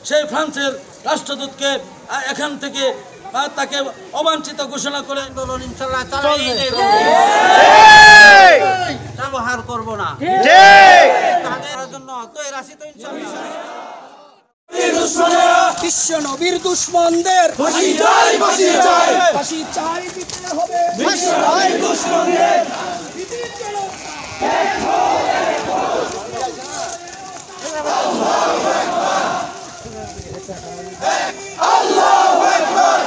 সেই ফ্রান্সের রাষ্ট্রদূতকে এখান থেকে তাকে অবাঞ্ছিত ঘোষণা করে আন্দোলন ইনশাআল্লাহ চালিয়ে যাব। ব্যবহার করব না, তাদের জন্য তৈরি আছি তো ইনশাআল্লাহ। বিশ্ব নবীর দুশ্মনদের ফাঁসি চাই, ফাঁসি চাই, ফাঁসি চাই, দিতে হবে বিশ্ব নবীর দুশমনদের। আল্লাহু আকবার,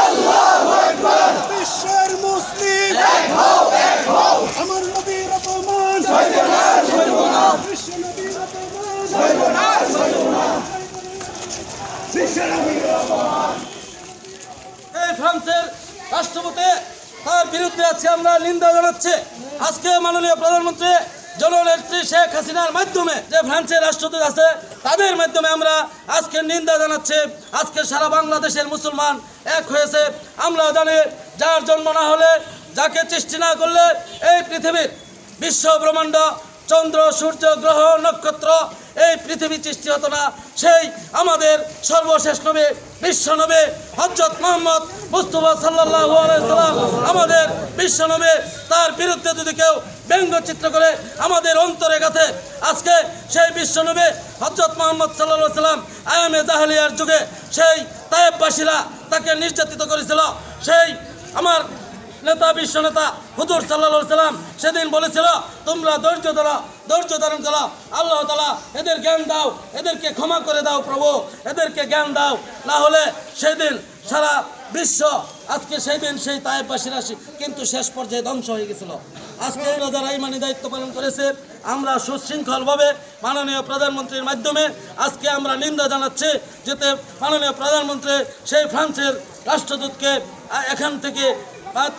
আল্লাহু আকবার। বিশ্বের মুসলিম এক হও, এক হও, আমার নবীর অপমান সইব না, সইব না, বিশ্ব নবীর অপমান সইব না, সইব না। বিশ্ব নবীর অপমান। এই ফ্রান্সের রাষ্ট্রপতি তার বিরুদ্ধে আজকে আমরা নিন্দা জানাচ্ছি। আজকে মাননীয় প্রধানমন্ত্রী জননেত্রী শেখ হাসিনার মাধ্যমে যে ফ্রান্সের রাষ্ট্রদূত আছে তাদের মাধ্যমে আমরা আজকে নিন্দা জানাচ্ছি। আজকে সারা বাংলাদেশের মুসলমান এক হয়েছে। আমরা জানি যার জন্ম না হলে, যাকে সৃষ্টি না করলে এই পৃথিবীর বিশ্ব ব্রহ্মাণ্ড, চন্দ্র, সূর্য, গ্রহ, নক্ষত্র, এই পৃথিবী সৃষ্টি হতো না। সেই আমাদের সর্বশেষ নবী, বিশ্ব নবী হযরত মুহাম্মদ মুস্তাফা সাল্লাল্লাহু আলাইহি সাল্লাম, আমাদের বিশ্ব নবী, তার বিরুদ্ধে যদি কেউ ব্যঙ্গচিত্র করে আমাদের অন্তরে গাথে, আজকে সেই বিশ্ব নবী হযরত মুহাম্মদ সাল্লাল্লাহু আলাইহি সাল্লাম আয়ামে জাহেলিয়ার যুগে সেই তায়েববাসীরা তাকে নির্যাতিত করেছিল। সেই আমার নেতা, বিশ্ব নেতা হুজুর সাল্লাল্লাহু আলাইহি সাল্লাম সেদিন বলেছিল, তোমরা ধৈর্য ধরো, ধৈর্য ধারণ করো, আল্লাহ তাআলা এদের জ্ঞান দাও, এদেরকে ক্ষমা করে দাও প্রভু, এদেরকে জ্ঞান দাও, না হলে সেদিন সারা বিশ্ব আজকে সেই দিন সেই তায়েববাসীরা কিন্তু শেষ পর্যায়ে ধ্বংস হয়ে গেছিল। আজকে যারা ইমানি দায়িত্ব পালন করেছে, আমরা সুশৃঙ্খলভাবে মাননীয় প্রধানমন্ত্রীর মাধ্যমে আজকে আমরা নিন্দা জানাচ্ছি, যাতে মাননীয় প্রধানমন্ত্রী সেই ফ্রান্সের রাষ্ট্রদূতকে এখান থেকে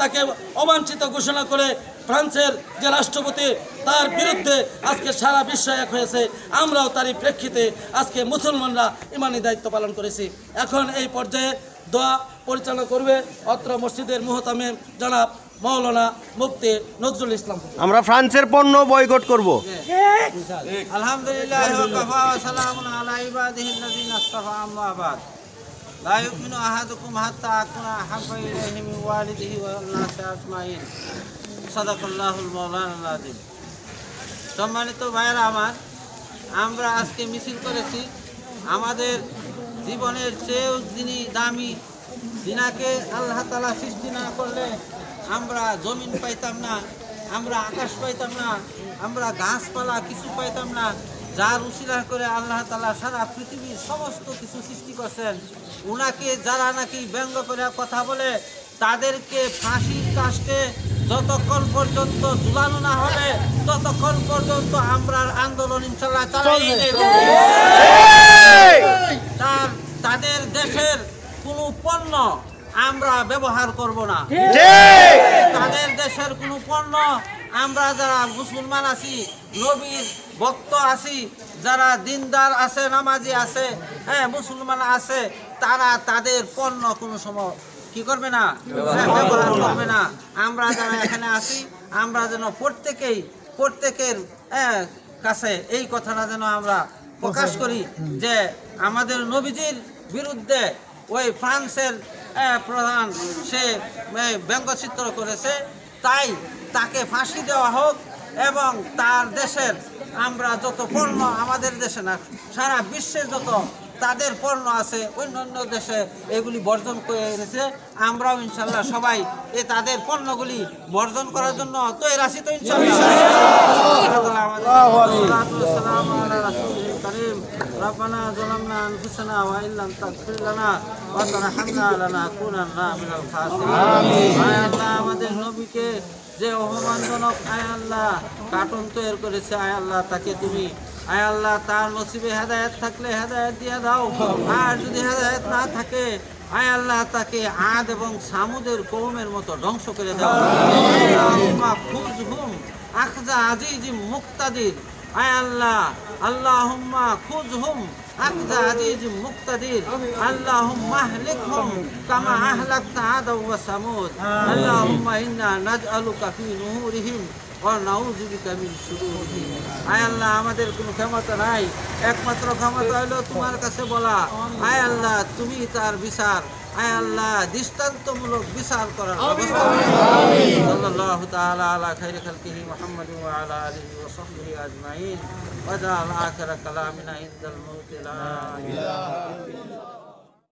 তাকে অবাঞ্ছিত ঘোষণা করে ফ্রান্সের যে রাষ্ট্রপতি তার বিরুদ্ধে আজকে সারা বিশ্ব এক হয়েছে। আমরাও তারই প্রেক্ষিতে আজকে মুসলমানরা ইমানি দায়িত্ব পালন করেছি। এখন এই পর্যায়ে দোয়া পরিচালনা করবে অত্র মসজিদের মুহতামিম জনাব মাওলানা মুফতি নজরুল ইসলাম। আমরা ফ্রান্সের পণ্য বয়কট করব। আলহামদুলিল্লাহ ওয়া কাফা ওয়া সালামুন আলা ইবাদিহিল্লাযিনা ইসতাফা, আম্মা বাদ। লা ইউমিনু আহাদুকুম হাত্তা আকুনা আহাব্বা ইলাইহি মিন ওয়ালিদিহি ওয়ান নাসি আজমাইন। সাদাকাল্লাহুল মাওলানাল আযীম। সম্মানিত ভাইয়েরা আমার, আমরা আজকে মিছিল করেছি আমাদের জীবনের চেয়েও যিনি দামি, যিনাকে আল্লাহ তাআলা সৃষ্টি না করলে আমরা জমিন পাইতাম না, আমরা আকাশ পাইতাম না, আমরা গাছপালা কিছু পাইতাম না, যার উসিলা করে আল্লাহ তাআলা সারা পৃথিবীর সমস্ত কিছু সৃষ্টি করছেন, উনাকে যারা নাকি ব্যঙ্গ করে কথা বলে তাদেরকে ফাঁসির কাস্টে যতক্ষণ পর্যন্ত ঝুলানো না হবে ততক্ষণ পর্যন্ত আমরা আন্দোলন ইনশাআল্লাহ চালিয়ে যাব। তাদের দেশের কোনো পণ্য আমরা ব্যবহার করব না, তাদের দেশের কোনো পণ্য আমরা যারা মুসলমান আছি, নবীর ভক্ত আছি, যারা দিনদার আছে, নামাজি আছে, হ্যাঁ মুসলমান আছে, তারা তাদের পণ্য কোনো সময় কি করবে না, ব্যবহার করবে না। আমরা যারা এখানে আছি আমরা যেন প্রত্যেকের কাছে এই কথাটা যেন আমরা প্রকাশ করি যে আমাদের নবীজির বিরুদ্ধে ওই ফ্রান্সের প্রধান সে ব্যঙ্গচিত্র করেছে, তাই তাকে ফাঁসি দেওয়া হোক এবং তার দেশের আমরা যত পণ্য, আমাদের দেশে না সারা বিশ্বে যত তাদের পণ্য আছে অন্যান্য দেশে এগুলি বর্জন করে এনেছে, আমরাও ইনশাল্লাহ সবাই তাদের পণ্যগুলি বর্জন করার জন্য তৈরি আছি তো ইনশাল্লাহ। ربنا ظلمنا أنفسنا وإن لم تغفر لنا وترحمنا لنكونن من الخاسرين। আয় আল্লাহ, আমাদের নবীকে যে অপমানজনক আয় আল্লাহ কার্টুন তৈরি করেছে, আয় আল্লাহ তাকে তুমি আয় আল্লাহ তার নসিবে হেদায়েত থাকলে হেদায়েত দিয়ে দাও, আর যদি হেদায়েত না থাকে আয় আল্লাহ তাকে আদ এবং সামুদের কওমের মতো ধ্বংস করে দাও। আল্লাহুম্মা খুযহুম আখযা আজিজিম মুক্তাদির, আয় আল্লাহ আল্লাহুম্মা খুযহুম আখযা আজিজিম মুক্তাদির, আল্লাহুম্মা আহলিকহুম কামা আহলাকতা আদ ওয়া সামুদ, আল্লাহুম্মা ইন্না নাজআলুকা ফি নুহুরিহিম ওয়া নাউযু বিকা মিন শুরুরিহি। আয় আল্লাহ, আমাদের কোনো ক্ষমতা নাই, একমাত্র ক্ষমতা হলো তোমার কাছে বলা, আয় আল্লাহ তুমি তার বিচার, আয় আল্লাহ দৃষ্টান্তমূলক বিচার করার ব্যবস্থা করুন। সাল্লাল্লাহু তাআলা আলা খাইরি খালকিহি মুহাম্মাদিন ওয়া আলা আলিহি ওয়া সাহবিহি আজমাইন ওয়া জাআল আখিরা কালামিনা ইনদাল মাউতি লা ইলাহা ইল্লাল্লাহ।